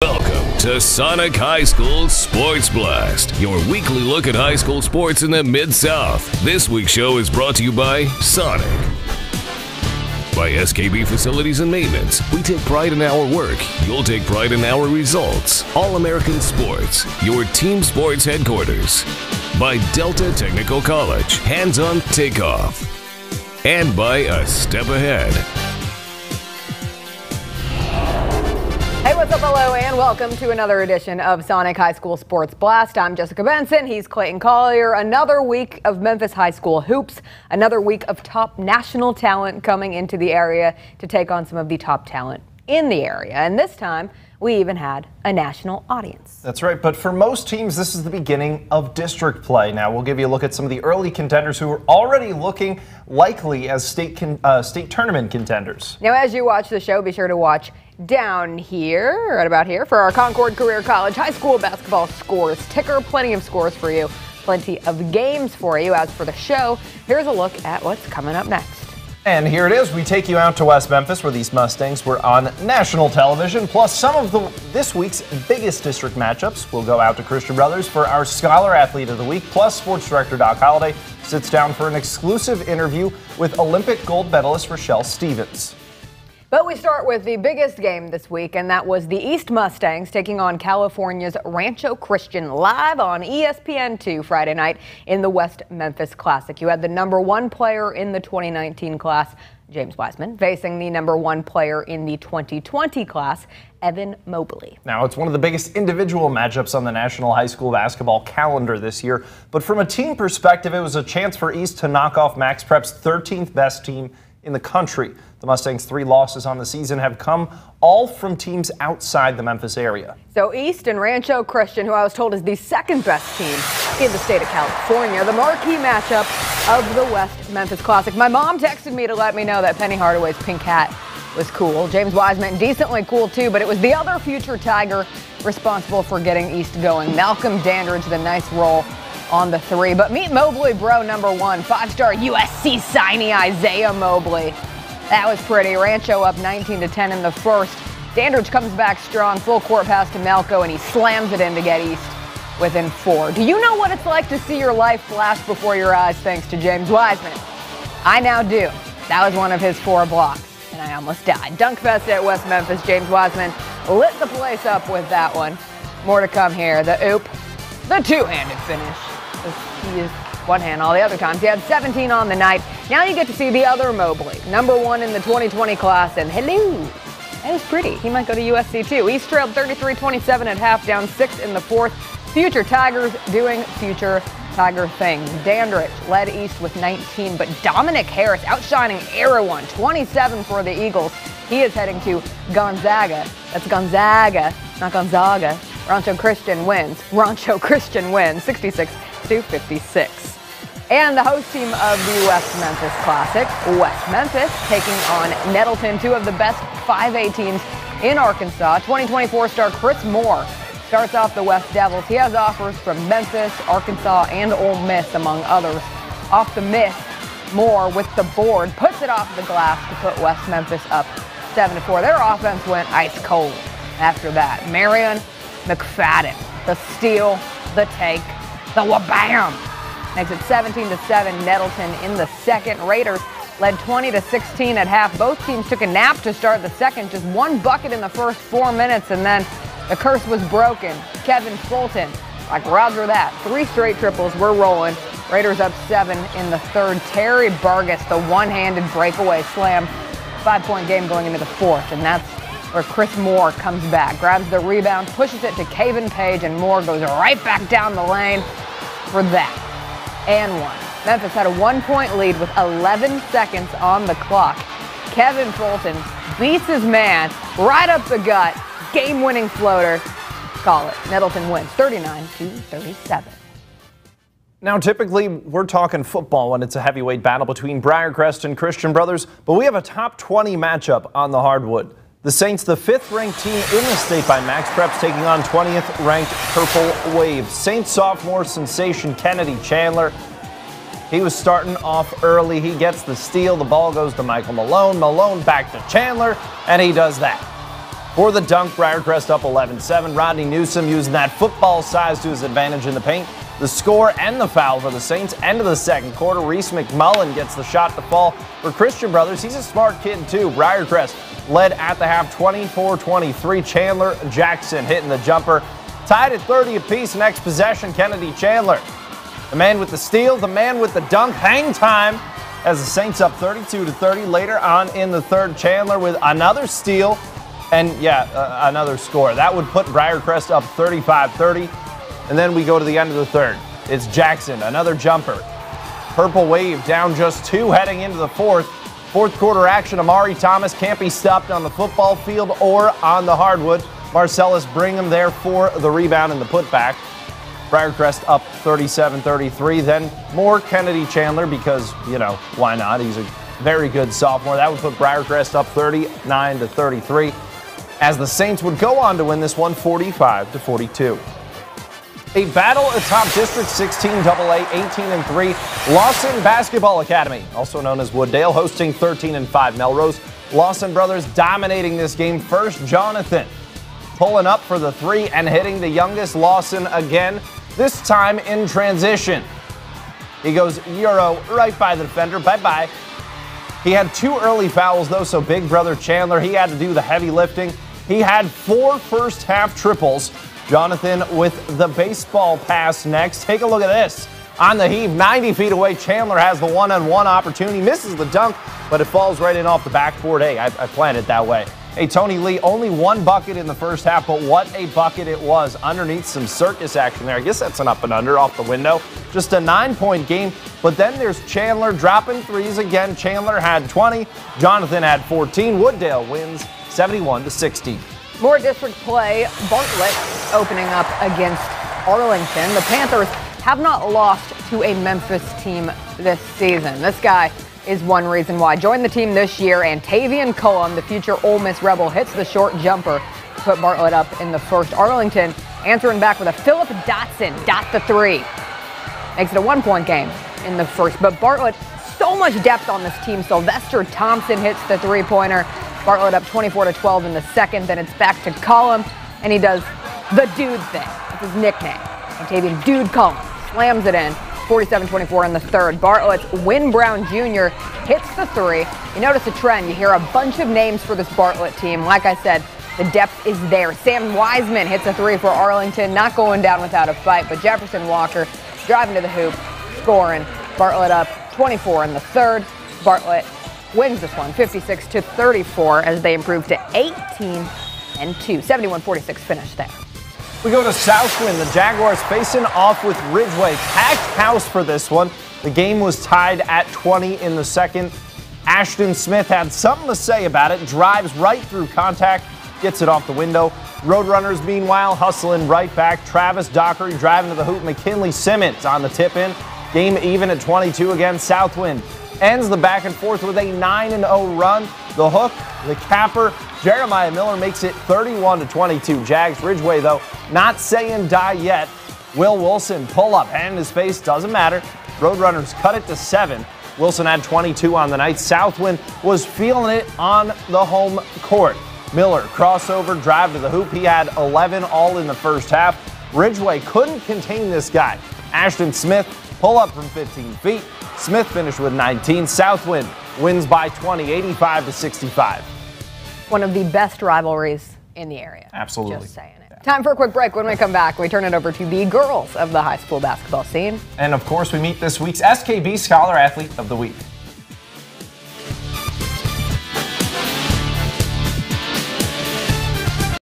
Welcome to Sonic High School Sports Blast, your weekly look at high school sports in the Mid-South. This week's show is brought to you by Sonic. By SKB Facilities and Maintenance, we take pride in our work. You'll take pride in our results. All-American Sports, your team sports headquarters. By Delta Technical College, hands-on takeoff. And by A Step Ahead. Hey, what's up, hello, and welcome to another edition of Sonic High School Sports Blast. I'm Jessica Benson, he's Clayton Collier. Another week of Memphis High School hoops, another week of top national talent coming into the area to take on some of the top talent in the area. And this time, we even had a national audience. That's right, but for most teams, this is the beginning of district play. Now, we'll give you a look at some of the early contenders who are already looking likely as state tournament contenders. Now, as you watch the show, be sure to watch down here, right about here, for our Concord Career College High School basketball scores ticker. Plenty of scores for you, plenty of games for you. As for the show, here's a look at what's coming up next. And here it is. We take you out to West Memphis, where these Mustangs were on national television, plus some of this week's biggest district matchups. We'll go out to Christian Brothers for our Scholar Athlete of the Week, plus Sports Director Doc Holliday sits down for an exclusive interview with Olympic gold medalist Rochelle Stevens. But we start with the biggest game this week, and that was the East Mustangs taking on California's Rancho Christian live on ESPN2 Friday night in the West Memphis Classic. You had the number one player in the 2019 class, James Wiseman, facing the number one player in the 2020 class, Evan Mobley. Now, it's one of the biggest individual matchups on the National High School basketball calendar this year, but from a team perspective, it was a chance for East to knock off Max Prep's 13th best team in the country. The Mustangs' 3 losses on the season have come all from teams outside the Memphis area. So East and Rancho Christian, who I was told is the second best team in the state of California, the marquee matchup of the West Memphis Classic. My mom texted me to let me know that Penny Hardaway's pink hat was cool. James Wiseman, decently cool too, but it was the other future Tiger responsible for getting East going. Malcolm Dandridge, the nice roll on the 3. But meet Mobley, bro, number 1. 5-star USC signee Isaiah Mobley. That was pretty. Rancho up 19-10 in the first. Dandridge comes back strong. Full court pass to Malco, and he slams it in to get East within 4. Do you know what it's like to see your life flash before your eyes thanks to James Wiseman? I now do. That was one of his 4 blocks, and I almost died. Dunk fest at West Memphis. James Wiseman lit the place up with that one. More to come here. The oop. The two-handed finish. He used one hand all the other times. He had 17 on the night. Now you get to see the other Mobley, number 1 in the 2020 class, and hello, that was pretty. He might go to USC too. East trailed 33-27 at half, down 6 in the 4th. Future Tigers doing future Tiger things. Dandridge led East with 19, but Dominic Harris outshining everyone, 27 for the Eagles. He is heading to Gonzaga. That's Gonzaga, not Gonzaga. Rancho Christian wins. Rancho Christian wins 66-56. And the host team of the West Memphis Classic, West Memphis, taking on Nettleton, 2 of the best 5A teams in Arkansas. 2024 star Chris Moore starts off the West Devils. He has offers from Memphis, Arkansas, and Ole Miss, among others. Off the miss, Moore with the board puts it off the glass to put West Memphis up 7-4. Their offense went ice cold after that. Marion McFadden, the steal, the take, the wabam. Makes it 17-7, Nettleton in the second. Raiders led 20-16 at half. Both teams took a nap to start the second. Just 1 bucket in the first 4 minutes, and then the curse was broken. Kevin Fulton, like Roger that. 3 straight triples were rolling. Raiders up 7 in the third. Terry Burgess, the one-handed breakaway slam. 5-point game going into the 4th, and that's where Chris Moore comes back, grabs the rebound, pushes it to Caven Page, and Moore goes right back down the lane for that. And 1. Memphis had a 1-point lead with 11 seconds on the clock. Kevin Fulton beats his man right up the gut. Game-winning floater. Call it. Nettleton wins 39-37. Now, typically, we're talking football when it's a heavyweight battle between Briarcrest and Christian Brothers, but we have a top 20 matchup on the hardwood. The Saints, the 5th-ranked team in the state by Max Preps, taking on 20th-ranked Purple Wave. Saints sophomore sensation Kennedy Chandler. He was starting off early. He gets the steal. The ball goes to Michael Malone. Malone back to Chandler, and he does that. For the dunk, Briarcrest up 11-7. Rodney Newsom using that football size to his advantage in the paint. The score and the foul for the Saints. End of the second quarter. Reese McMullen gets the shot to fall for Christian Brothers. He's a smart kid, too. Briarcrest led at the half 24-23. Chandler Jackson hitting the jumper. Tied at 30 apiece. Next possession, Kennedy Chandler. The man with the steal, the man with the dunk. Hang time as the Saints up 32-30. Later on in the third, Chandler with another steal. And, another score. That would put Briarcrest up 35-30. And then we go to the end of the third. It's Jackson, another jumper. Purple Wave down just 2 heading into the fourth. Fourth quarter action, Amari Thomas can't be stopped on the football field or on the hardwood. Marcellus Brigham there for the rebound and the putback. Briarcrest up 37-33. Then more Kennedy Chandler because, why not? He's a very good sophomore. That would put Briarcrest up 39-33. As the Saints would go on to win this one 45-42. A battle atop District 16 AA 18-3 Lawson Basketball Academy, also known as Wooddale, hosting 13-5 Melrose. Lawson brothers dominating this game first. Jonathan pulling up for the three and hitting the youngest Lawson again, this time in transition. He goes Euro right by the defender. Bye-bye. He had 2 early fouls, though, so big brother Chandler, he had to do the heavy lifting. He had 4 first-half triples. Jonathan with the baseball pass next. Take a look at this. On the heave, 90 feet away, Chandler has the one-on-one opportunity. Misses the dunk, but it falls right in off the backboard. Hey, I planned it that way. Hey, Tony Lee, only 1 bucket in the first half, but what a bucket it was. Underneath some circus action there. I guess that's an up and under off the window. Just a 9-point game, but then there's Chandler dropping threes again. Chandler had 20. Jonathan had 14. Wooddale wins 71-60. More district play. Bartlett opening up against Arlington. The Panthers have not lost to a Memphis team this season. This guy is one reason why. Joined the team this year, and Tavian Cullum, the future Ole Miss Rebel, hits the short jumper to put Bartlett up in the first. Arlington answering back with a Philip Dotson, the three. Makes it a 1-point game in the first. But Bartlett, so much depth on this team. Sylvester Thompson hits the three-pointer. Bartlett up 24-12 in the second. Then it's back to Cullum, and he does the dude thing. That's his nickname. Octavian Dude Cullum slams it in. 47-24 in the third. Bartlett's Win Brown Jr. hits the three. You notice a trend. You hear a bunch of names for this Bartlett team. Like I said, the depth is there. Sam Wiseman hits a three for Arlington. Not going down without a fight, but Jefferson Walker driving to the hoop, scoring. Bartlett up 24 in the third. Bartlett wins this one 56-34 as they improve to 18-2. 71-46 finish there. We go to Southwind. The Jaguars facing off with Ridgeway. Packed house for this one. The game was tied at 20 in the second. Ashton Smith had something to say about it. Drives right through contact. Gets it off the window. Roadrunners, meanwhile, hustling right back. Travis Dockery driving to the hoop. McKinley Simmons on the tip-in. Game even at 22 again. Southwind ends the back and forth with a 9-0 run. The hook, the capper. Jeremiah Miller makes it 31-22. Jags. Ridgeway, though, not saying die yet. Will Wilson pull up, hand in his face, doesn't matter. Roadrunners cut it to 7. Wilson had 22 on the night. Southwind was feeling it on the home court. Miller, crossover, drive to the hoop. He had 11 all in the first half. Ridgeway couldn't contain this guy. Ashton Smith, pull up from 15 feet. Smith finished with 19. Southwind wins by 20, 85-65. One of the best rivalries in the area. Absolutely. Just saying it. Time for a quick break. When we come back, we turn it over to the girls of the high school basketball scene. And of course, we meet this week's SKB Scholar Athlete of the Week.